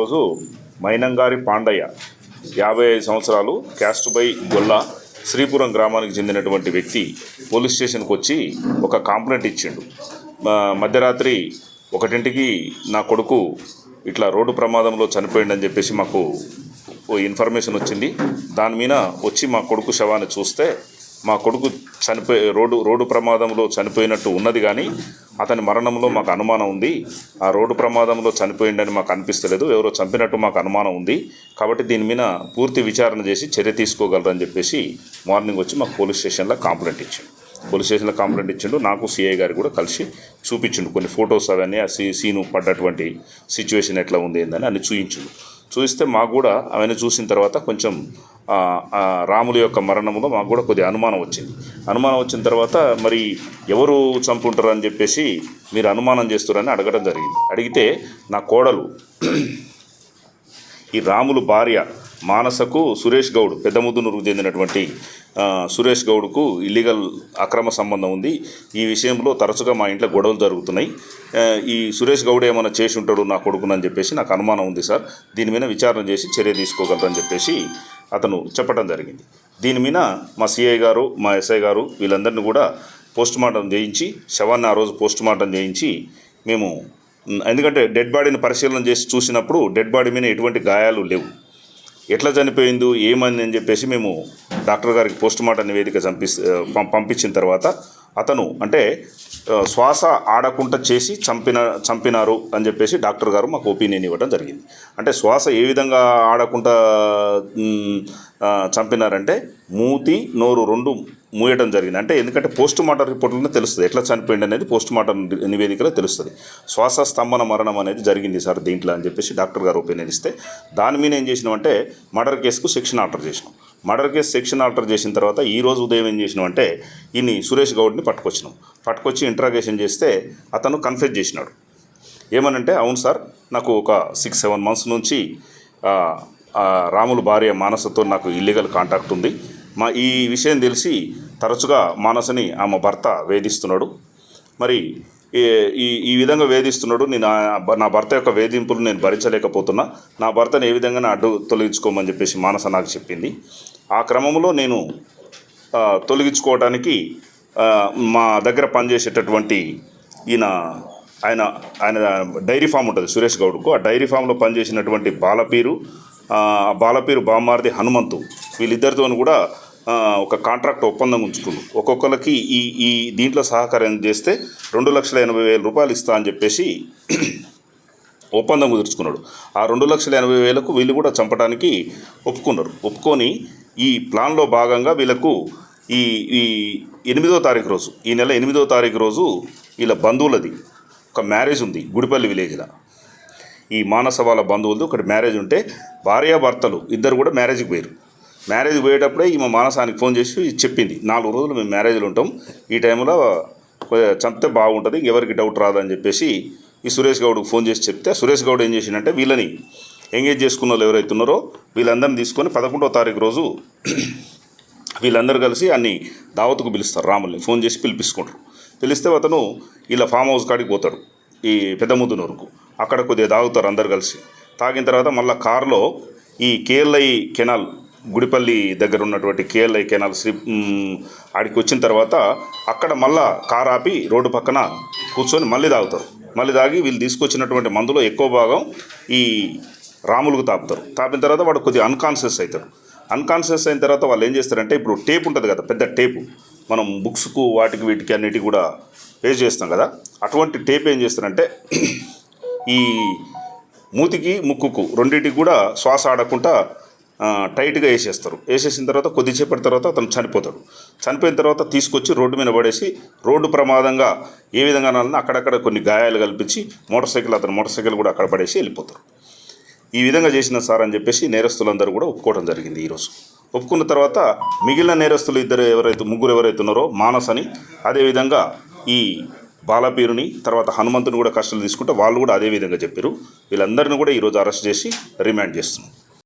రోజు మైనంగారి పాండయ్య 55 సంవత్సరాలు, cast by గొల్ల, శ్రీపురం గ్రామానికి చెందినటువంటి వ్యక్తి పోలీస్ స్టేషన్కి వచ్చి ఒక కంప్లైంట్ ఇచ్చిండు. మధ్యరాత్రి 1ంటికి నా కొడుకు ఇట్లా రోడ్డు ప్రమాదంలో చనిపోయిందని చెప్పేసి మాకు ఇన్ఫర్మేషన్ వచ్చింది. దాని మీద వచ్చి మా కొడుకు శవాన్ని చూస్తే మా కొడుకు రోడ్డు ప్రమాదంలో చనిపోయినట్టు ఉన్నది, కానీ అతని మరణంలో మాకు అనుమానం ఉంది. ఆ రోడ్డు ప్రమాదంలో చనిపోయిందని మాకు అనిపిస్తలేదు, ఎవరో చంపినట్టు మాకు అనుమానం ఉంది. కాబట్టి దీని మీద పూర్తి విచారణ చేసి చర్య తీసుకోగలరని చెప్పేసి మార్నింగ్ వచ్చి మాకు పోలీస్ స్టేషన్లో కంప్లైంట్ ఇచ్చిండు. నాకు సిఐ గారు కూడా కలిసి చూపించిండు కొన్ని ఫొటోస్, అవన్నీ ఆ సీను పడ్డటువంటి సిచ్యువేషన్ ఎట్లా ఉంది ఏందని అన్ని చూపిస్తే మాకు కూడా అవన్నీ చూసిన తర్వాత కొంచెం రాముల యొక్క మరణంలో మాకు కూడా కొద్దిగా అనుమానం వచ్చిన తర్వాత మరి ఎవరు చంపుంటారు అని చెప్పేసి మీరు అనుమానం చేస్తారని అడగడం జరిగింది. అడిగితే నా కోడలు ఈ రాములు భార్య మానసకు సురేష్ గౌడ్, పెద్దముద్దునూరుకు చెందినటువంటి సురేష్ గౌడ్కు ఇల్లీగల్ అక్రమ సంబంధం ఉంది. ఈ విషయంలో తరచుగా మా ఇంట్లో గొడవలు జరుగుతున్నాయి. ఈ సురేష్ గౌడ్ ఏమైనా చేసి ఉంటాడు నా కొడుకునని చెప్పేసి నాకు అనుమానం ఉంది సార్, దీని మీద విచారణ చేసి చర్య తీసుకోగలరని చెప్పేసి అతను చెప్పడం జరిగింది. దీని మీద మా సిఐ గారు, మా ఎస్ఐ గారు వీళ్ళందరినీ కూడా పోస్టుమార్టం చేయించి, శవాన్ని ఆ రోజు పోస్టుమార్టం చేయించి మేము, ఎందుకంటే డెడ్ బాడీని పరిశీలన చేసి చూసినప్పుడు డెడ్ బాడీ మీద ఎటువంటి గాయాలు లేవు. ఎట్లా చనిపోయిందో ఏమని అని చెప్పేసి మేము డాక్టర్ గారికి పోస్టుమార్టం నివేదిక పంపించిన తర్వాత అతను అంటే శ్వాస ఆడకుండా చేసి చంపినారు అని చెప్పేసి డాక్టర్ గారు మాకు ఒపీనియన్ ఇవ్వడం జరిగింది. అంటే శ్వాస ఏ విధంగా ఆడకుండా చంపినారంటే మూతి, నోరు రెండు మూయడం జరిగింది. అంటే ఎందుకంటే పోస్టుమార్టం రిపోర్ట్లోనే తెలుస్తుంది ఎట్లా చనిపోయింది అనేది, పోస్టుమార్టం నివేదికలో తెలుస్తుంది. శ్వాస స్తంభన మరణం అనేది జరిగింది సార్ దీంట్లో అని చెప్పేసి డాక్టర్ గారు ఒపీనియన్ ఇస్తే, దాని మీద ఏం చేసినామంటే మర్డర్ కేసుకు సెక్షన్ ఆర్డర్ చేసినాం. మర్డర్ కేసు సెక్షన్ ఆర్డర్ చేసిన తర్వాత ఈరోజు ఉదయం ఏం చేసినామంటే ఈయన్ని సురేష్ గౌడ్ని పట్టుకొచ్చి ఇంట్రాగేషన్ చేస్తే అతను కన్ఫెస్ చేసినాడు. ఏమనంటే, అవును సార్, నాకు ఒక 6-7 మంత్స్ నుంచి రాములు భార్య మానసతో నాకు ఇల్లీగల్ కాంటాక్ట్ ఉంది. ఈ విషయం తెలిసి తరచుగా మానసని ఆమె భర్త వేధిస్తున్నాడు. మరి ఈ విధంగా వేధిస్తున్నాడు. నా భర్త యొక్క వేధింపులు నేను భరించలేకపోతున్నా. నా భర్తను ఏ విధంగా అడ్డు తొలగించుకోమని చెప్పేసి మానస నాకు చెప్పింది. ఆ క్రమంలో నేను తొలగించుకోవడానికి మా దగ్గర పనిచేసేటటువంటి ఆయన డైరీ ఫామ్ ఉంటుంది సురేష్ గౌడ్కు. ఆ డైరీ ఫామ్లో పనిచేసినటువంటి బాలపీరు బామ్మార్ది హనుమంతు, వీళ్ళిద్దరితో కూడా ఒక కాంట్రాక్ట్ ఒప్పందం ఉంచుకున్నాడు. ఒక్కొక్కరికి ఈ దీంట్లో సహకారం చేస్తే 2,80,000 రూపాయలు ఇస్తా అని చెప్పేసి ఒప్పందం కుదుర్చుకున్నాడు. ఆ 2,80,000కు వీళ్ళు కూడా చంపడానికి ఒప్పుకొని ఈ ప్లాన్లో భాగంగా వీళ్ళకు ఈ 8వ తారీఖు రోజు, ఈ నెల 8వ తారీఖు రోజు వీళ్ళ బంధువులది ఒక మ్యారేజ్ ఉంది గుడిపల్లి విలేజ్లో. ఈ మానస వాళ్ళ బంధువులది ఒకటి మ్యారేజ్ ఉంటే భార్యాభర్తలు ఇద్దరు కూడా మ్యారేజ్కి పోయేటప్పుడే ఈమె మానసానికి ఫోన్ చేసి చెప్పింది, 4 రోజులు మేము మ్యారేజ్లో ఉంటాం, ఈ టైంలో చంపితే బాగుంటుంది, ఎవరికి డౌట్ రాదని చెప్పేసి ఈ సురేష్ గౌడ్కి ఫోన్ చేసి చెప్తే, సురేష్ గౌడ్ ఏం చేసిందంటే వీళ్ళని ఎంగేజ్ చేసుకున్న వాళ్ళు ఎవరైతే ఉన్నారో వీళ్ళందరినీ తీసుకొని 11వ తారీఖు రోజు వీళ్ళందరూ కలిసి అన్ని దావత్కు పిలుస్తారు. రాముల్ని ఫోన్ చేసి పిలిస్తే అతను ఇలా ఫామ్ హౌస్ కాడికి పోతాడు, ఈ పెద్దముద్దునూరుకు. అక్కడ కొద్దిగా తాగుతారు అందరు కలిసి. తాగిన తర్వాత మళ్ళీ కారులో ఈ కేఎల్ఐ కెనాల్, గుడిపల్లి దగ్గర ఉన్నటువంటి కేఎల్ఐ కెనాల్ ఆడికి వచ్చిన తర్వాత అక్కడ మళ్ళా కారు ఆపి రోడ్డు పక్కన కూర్చొని మళ్ళీ తాగి వీళ్ళు తీసుకొచ్చినటువంటి మందులో ఎక్కువ భాగం ఈ రాములకు తాపిన తర్వాత వాడు కొద్దిగా అన్కాన్షియస్ అయిన తర్వాత వాళ్ళు ఏం చేస్తారంటే, ఇప్పుడు టేప్ ఉంటుంది కదా, పెద్ద టేపు, మనం బుక్స్కు వీటికి అన్నిటికీ కూడా పేస్ట్ చేస్తాం కదా, అటువంటి టేప్ ఏం చేస్తారంటే ఈ మూతికి ముక్కుకు రెండింటికి కూడా శ్వాస ఆడకుండా టైట్గా వేసేసిన తర్వాత కొద్దిసేపటి తర్వాత అతను చనిపోయిన తర్వాత తీసుకొచ్చి రోడ్డు మీద పడేసి, రోడ్డు ప్రమాదంగా ఏ విధంగా అక్కడక్కడ కొన్ని గాయాలు కల్పించి అతని మోటార్ సైకిల్ కూడా అక్కడ పడేసి వెళ్ళిపోతారు. ఈ విధంగా చేసిన సార్ అని చెప్పేసి నేరస్తులందరూ కూడా ఒప్పుకోవడం జరిగింది. ఈరోజు ఒప్పుకున్న తర్వాత మిగిలిన నేరస్తులు ముగ్గురు ఎవరైతే ఉన్నారో మానసని, అదేవిధంగా ఈ బాలపీరుని, తర్వాత హనుమంతుని కూడా కస్టడీలో తీసుకుంటే వాళ్ళు కూడా అదే విధంగా చెప్పారు. వీళ్ళందరినీ కూడా ఈరోజు అరెస్ట్ చేసి రిమాండ్ చేస్తున్నాం.